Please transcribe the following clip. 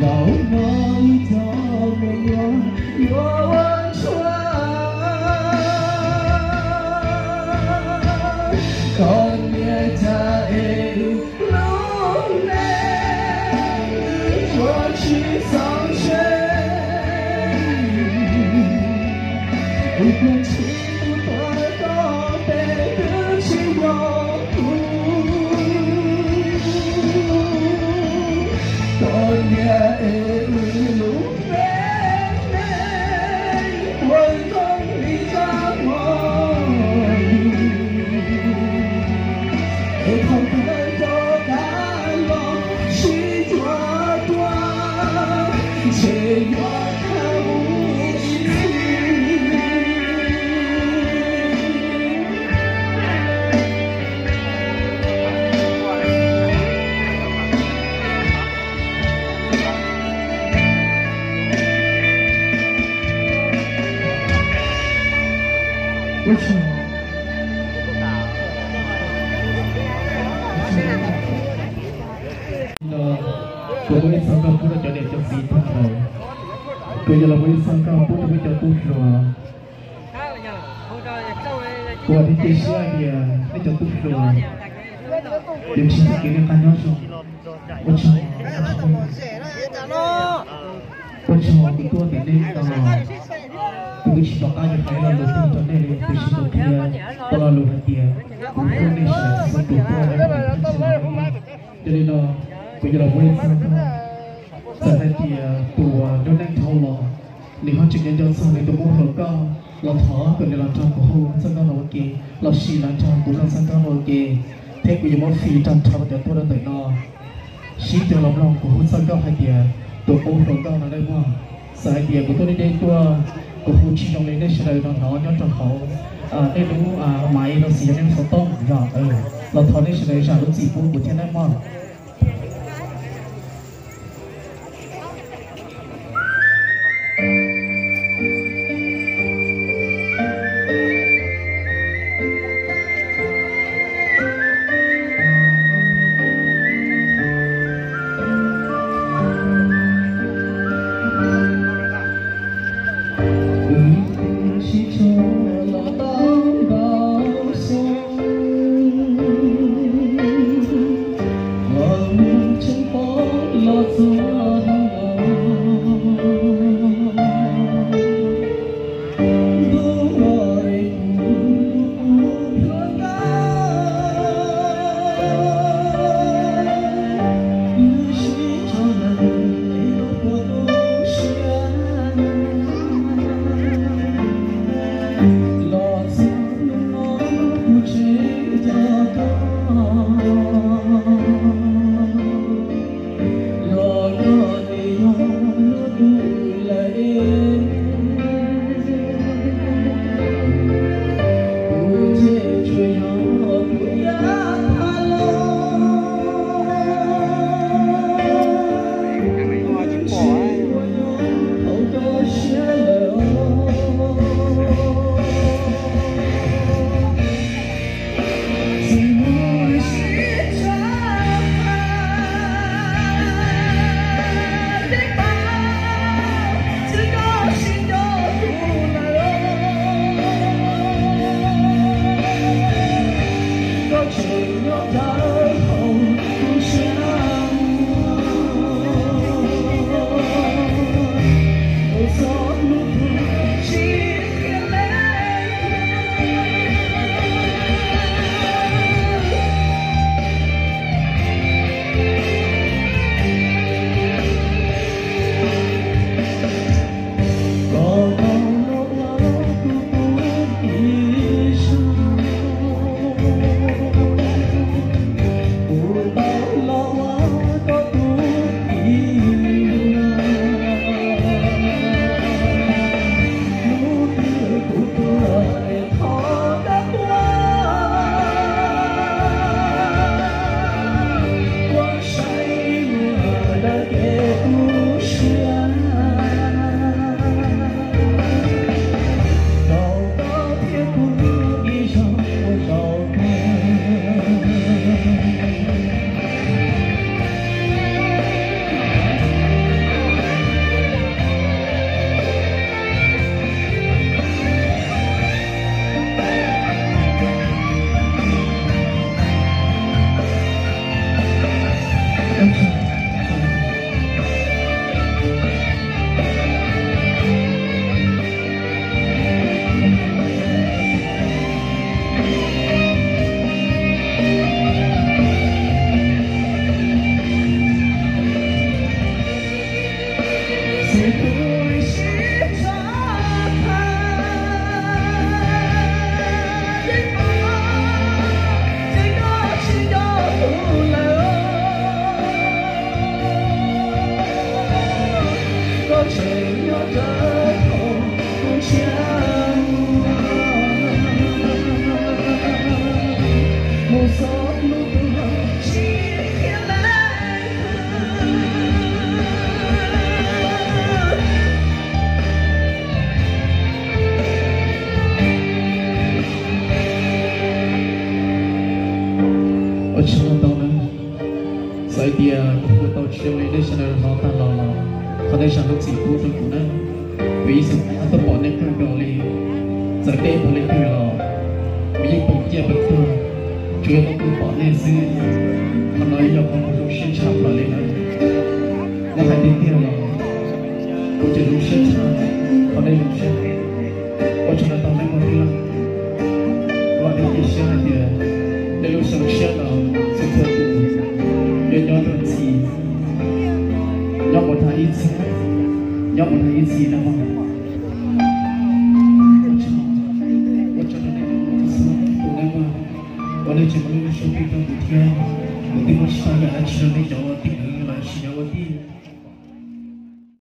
老梦都没有我穿。còn nhớ ta yêu lúc này我去上学，不管情多多悲的情有苦，còn nhớ yêu lúc为什么？Cô với sang cao cũng đã cho đẹp cho gì thật rồi. Cô giờ là với sang cao cũng đã với cho tốt rồi. Cô đi chơi xe thì với cho tốt rồi. Điểm chính là cái này căn nhau rồi. Ôi trời. Ôi trời, cái cô thì đây tôi chỉ bảo ai được thấy là đầu tiên cho nên tôi chỉ đầu tiên tôi là lùi tiền cũng không nên sẽ không đủ cho nên là bây giờ là quên sang giờ này thì tụi nó đang thâu lò nếu họ chỉ nhận cho sang này tụi mua hở cao là thở còn để làm cho của hôn sang cao là ok là xì làm cho cũng là sang cao là ok thế bây giờ mất phí trong thâu để tôi đã tới nó xí từ lòng của hôn sang cao hay tiền tụi mua hở cao là đây mà sai tiền của tôi đi đây tôi của phụ chi trong này đây sẽ là nó nhớ trong họ đây đúng máy nó xì nên số tông rồi là thọ đây sẽ là giả đúng gì của thiên này mà Lord, Sai dia aku tahu cuma ini sana nonton lama, kadang sana cipu tu kuna, bisa atau boleh kerjali, jadi boleh kerja, bisa kerja betul, juga tu boleh sih, kalau ia kamu rusak cap lagi lah, nak hati dia lah, aku jadi rusak cap, kalau rusak, aku cuma tahu nak apa lah, kalau dia siapa dia, dia rusak siapa, sesuatu. Nhớ được gì nhớ một tháng ít gì nhớ một tháng ít gì đâu mà cho nên tụi em mà có đây chỉ có những số tiền trong buổi thiên một tiếng một sao là chỉ là để cho tiền là chỉ là tiền